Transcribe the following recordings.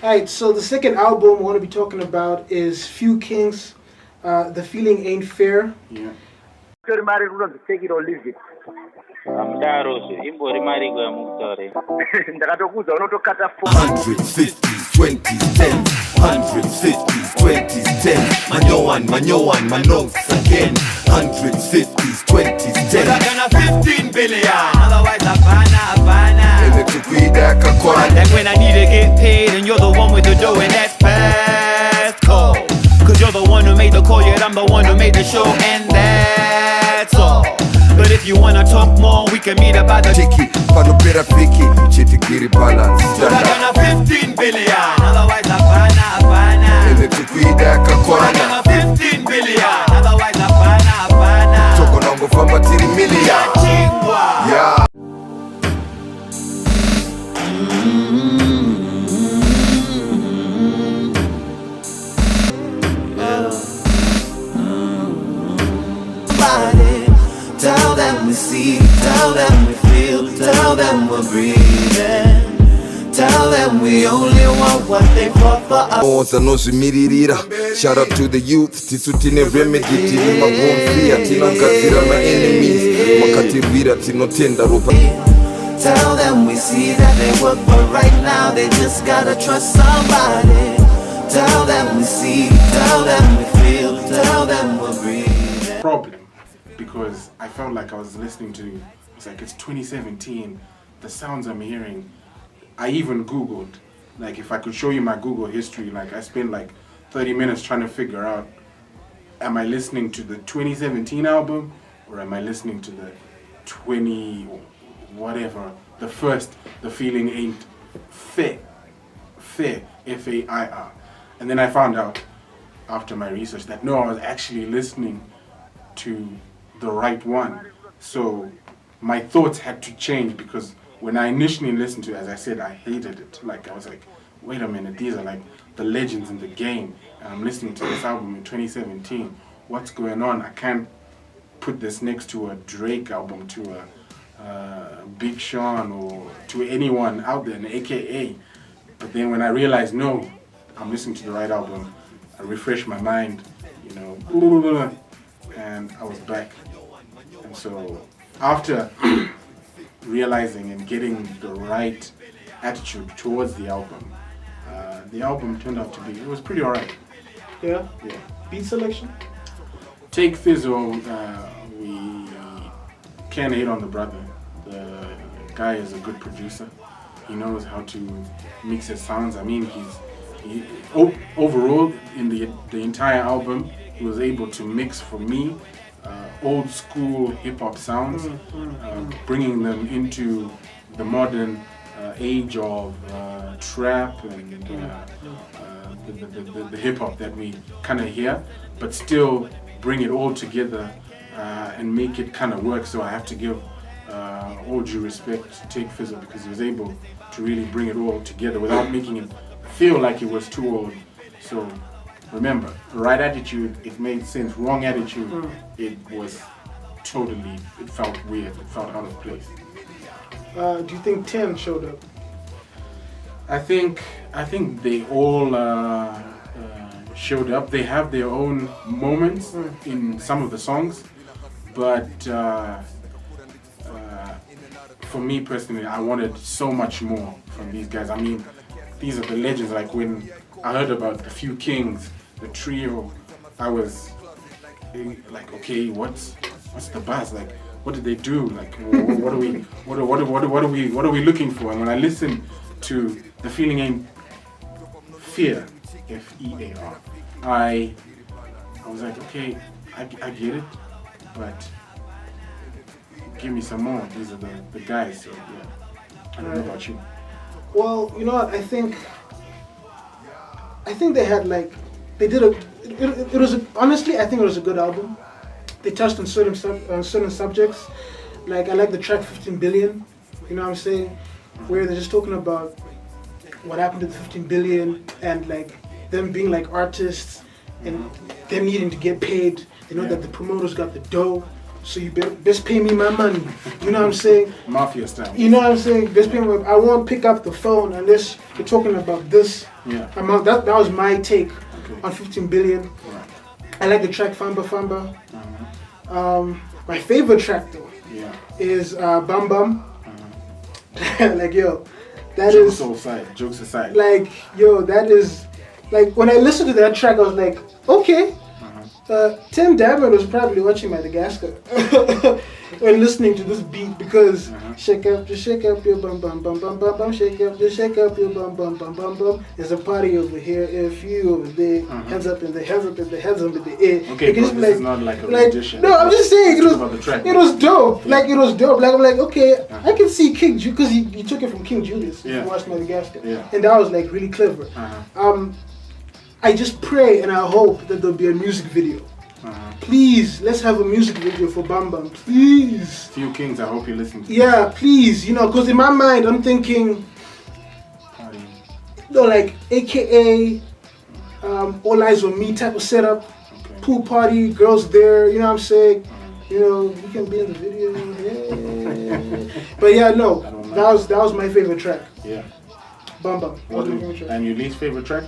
Alright, so the second album I want to be talking about is Few Kings. The Feeling Ain't Fair. Yeah. Take it or leave it. Amdaroso, imbori marigo ya muktore. Ndakatokuza unotokata 150, 20, 10. 150, 20, 10. Manyoan, my notes again. 150, 20, 10. We're gonna 15 billion. Otherwise, Havana. Like when I need to get paid and you're the one with the dough and that's fast call. Cause you're the one who made the call, yet I'm the one who made the show and that's all. But if you wanna talk more, we can meet up at the Tiki, pano pera fiki, chiti kiri balance. We're gonna 15 billion. Otherwise, Havana. We're gonna 15 billion. Otherwise, Havana. Toko nango famba tiri million. Yeah. Tell them we see, tell them we feel, tell them we're breathing. Tell them we only want what they fought for us. Shout out to the youth, tisutine remedy, tini magomfia, tinangazira my enemies, makatirira tinotenda ropa. Tell them we see that they work, but right now they just gotta trust somebody. Tell them we see, tell them we feel, tell them we're breathing. Problem. Because I felt like I was listening to, it's like it's 2017, the sounds I'm hearing, I even Googled, like if I could show you my Google history, like I spent like 30 minutes trying to figure out, am I listening to the 2017 album, or am I listening to the 20, whatever, the first, The Feeling Ain't Fair, F-A-I-R. And then I found out, after my research, that no, I was actually listening to the right one. So my thoughts had to change, because when I initially listened to it, as I said, I hated it. Like I was like, wait a minute, these are like the legends in the game, and I'm listening to this album in 2017. What's going on? I can't put this next to a Drake album, to a Big Sean, or to anyone out there, an AKA. But then when I realized, no, I'm listening to the right album, I refreshed my mind, you know, and I was back. And so after realizing and getting the right attitude towards the album turned out to be, it was pretty alright. Yeah? Yeah. Beat selection? Take Fizzo, we can't hate on the brother. The guy is a good producer. He knows how to mix his sounds. I mean, overall, in the entire album, he was able to mix, for me, old school hip-hop sounds, bringing them into the modern age of trap and the hip-hop that we kind of hear, but still bring it all together and make it kind of work. So I have to give all due respect to Take Fizzo, because he was able to really bring it all together without making it feel like it was too old. So remember, right attitude, it made sense. Wrong attitude, it was totally, it felt weird, it felt out of place. Do you think Tehn showed up? I think they all showed up. They have their own moments in some of the songs, but for me personally, I wanted so much more from these guys. I mean, these are the legends. Like when I heard about the Few Kings, the trio, I was like, okay, what's the buzz? Like, what did they do? Like, what are we looking for? And when I listened to The Feeling Ain't Fair, F-E-A-R, I was like, okay, I get it, but give me some more. These are the guys. So yeah, I don't know about you. Well, you know what? I think they had they did it was honestly, I think it was a good album. They touched on certain subjects. Like, I like the track 15 billion, you know what I'm saying? Where they're just talking about what happened to the 15 billion and like them being like artists and them needing to get paid. They know that the promoters got the dough, so you best pay me my money. You know what I'm saying? Mafia style. You know what I'm saying? Best pay me. I won't pick up the phone unless you're talking about this Yeah. That was my take on 15 billion. Right. I like the track Famba Famba. Uh-huh. My favorite track though is Bam Bam. Like yo, Jokes aside. like yo, that is like when I listened to that track, I was like, okay. Tehn Diamond was probably watching Madagascar when listening to this beat because shake up your bum bum bum bum bum bum, shake up your bum bum bum bum bum. There's a party over here, a few over there, hands up in the hands up in the hands up in the air. Okay, but this is not like a rendition. No, I'm just saying it was dope. Yeah. Like it was dope. Like I'm like okay, I can see King Julius because he took it from King Julius. Yeah. He watched Madagascar, Yeah. and that was like really clever. I just pray and I hope that there'll be a music video. Please, let's have a music video for Bam Bam, please. Few Kings, I hope you listen to Yeah, please, because in my mind I'm thinking, like AKA, all eyes on me type of setup, pool party, girls there, you know what I'm saying? You can be in the video, yeah. But yeah, no, that was my favorite track. Yeah. Bam Bam. That was my favorite track. And your least favorite track?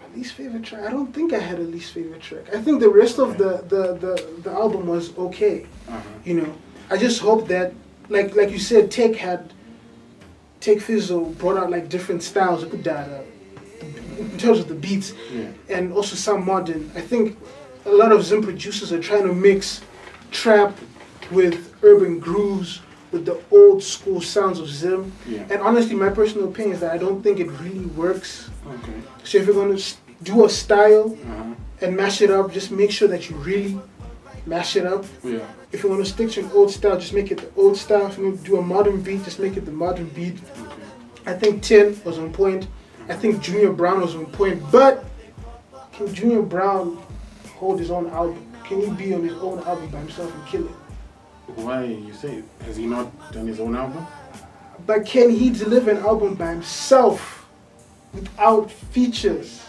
My least favorite track. I don't think I had a least favorite track. I think the rest of the album was okay. I just hope that, like you said, Take Fizzo brought out like different styles in terms of the beats, and also some modern. I think a lot of Zim producers are trying to mix trap with urban grooves, with the old school sounds of Zim. And honestly, my personal opinion is that I don't think it really works. So if you're going to do a style and mash it up, just make sure that you really mash it up. If you want to stick to an old style, just make it the old style. If you want to do a modern beat, just make it the modern beat. I think Tehn was on point. I think Junior Brown was on point. But can Junior Brown hold his own album? Can he be on his own album by himself and kill it? Why you say? Has he not done his own album? But can he deliver an album by himself without features?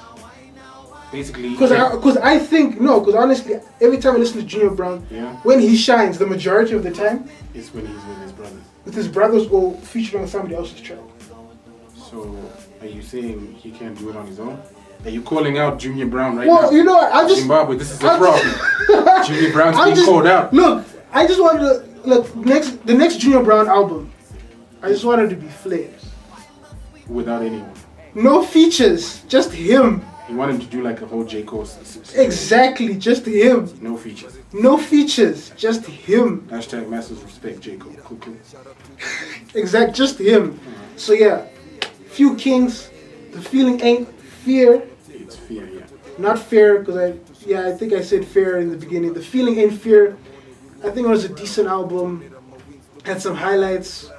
Basically, because honestly, every time I listen to Junior Brown, when he shines, the majority of the time, it's when he's with his brothers. With his brothers or featuring on somebody else's track. So, are you saying he can't do it on his own? Are you calling out Junior Brown right now? Well, I just Zimbabwe. This is a problem. Junior Brown's being called out. Look, I just wanted to the next Junior Brown album. I just wanted to be flames. Without anyone. No features, just him. You want him to do like a whole J. Cole. Exactly, just him. No features. No features, just him. Hashtag massive respect, J. Cole. Cool. Exact, just him. So yeah, few kings. The feeling ain't fear. It's fear, yeah. Not fair, because I think I said fair in the beginning. The feeling ain't fear. I think it was a decent album. Had some highlights,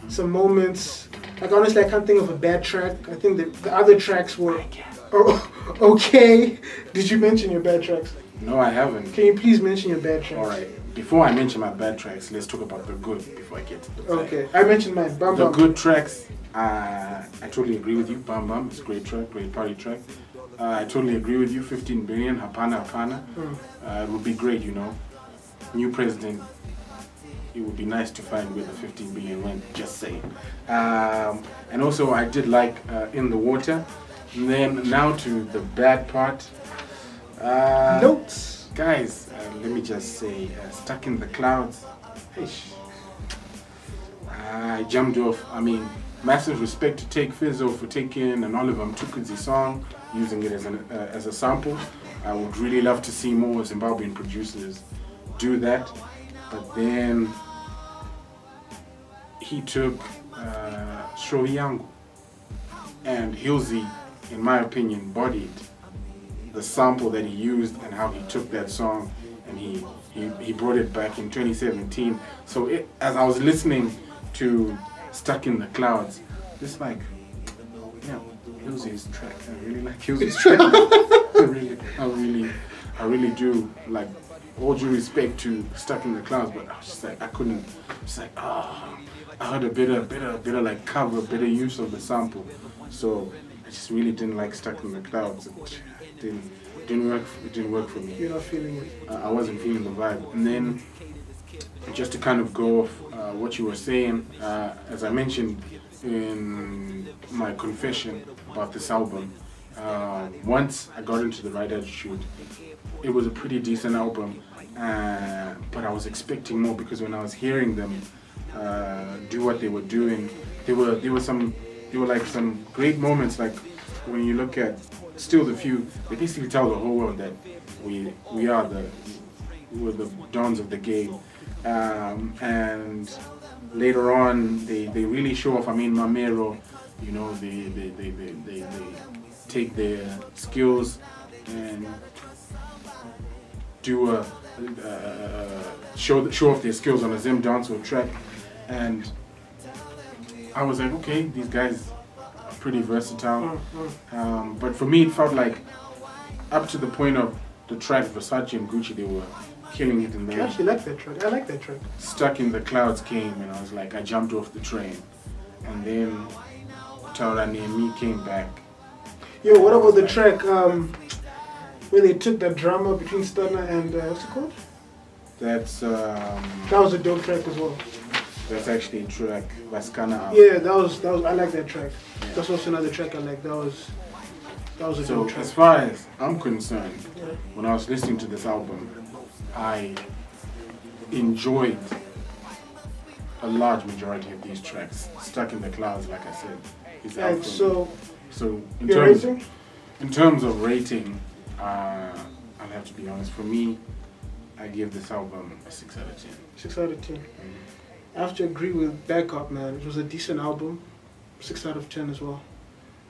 some moments. Like honestly, I can't think of a bad track. I think the other tracks were okay. Did you mention your bad tracks? No, I haven't. Can you please mention your bad tracks? All right. Before I mention my bad tracks, let's talk about the good before I get to the bad. Okay, I mentioned mine. Bam The Bam. good tracks, I totally agree with you. Bam Bam, it's a great track, great party track. I totally agree with you. 15 billion, Hapana Hapana. It would be great, New president. It would be nice to find where the 15 billion went, just saying. And also, I did like In the Water. And then now to the bad part. Notes. Guys, let me just say, Stuck in the Clouds. I jumped off. I mean, massive respect to Take Fizzo for taking an Oliver Mtukudzi song, using it as a sample. I would really love to see more Zimbabwean producers do that. But then he took Show Yangu, and Hilsey, in my opinion, bodied the sample that he used and how he took that song and he brought it back in 2017. So as I was listening to Stuck in the Clouds, just like, Hilsey's track. I really like Hilsey's track. I really do. Like, all due respect to Stuck in the Clouds, but I was just like, I couldn't. Just like, I heard a better like cover, better use of the sample. So I just really didn't like Stuck in the Clouds. It didn't work for me. You're not feeling it. I wasn't feeling the vibe. And then, just to kind of go off what you were saying, as I mentioned in my confession about this album. Once I got into the right attitude, it was a pretty decent album, but I was expecting more because when I was hearing them do what they were doing, there were some great moments. Like when you look at Still the Few, they basically tell the whole world that we're the dons of the game, and later on they really show off. I mean, Mamero, you know, they take their skills and do show off their skills on a Zim dancehall track, and I was like, okay, these guys are pretty versatile. But for me, it felt like up to the point of the track Versace and Gucci, they were killing it, and I actually like that track. I like that track. Stuck in the Clouds came, and I was like, I jumped off the train, and then Taurani and me came back. Yo, what about the track where they took that drama between Stunner and what's it called? That's That was a dope track as well. that's actually a track Vascana. Yeah, that was I like that track. Yeah. That's also another track I like. That was a So dope track. as far as I'm concerned, when I was listening to this album, I enjoyed a large majority of these tracks. Stuck in the Clouds, like I said, is out And for so me. So in terms of rating, I'll have to be honest. For me, I give this album a 6 out of 10. 6 out of 10. I have to agree with Backup, man. It was a decent album. 6 out of 10 as well.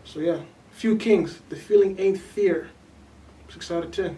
So yeah, Few Kings. The feeling ain't fear. 6 out of 10.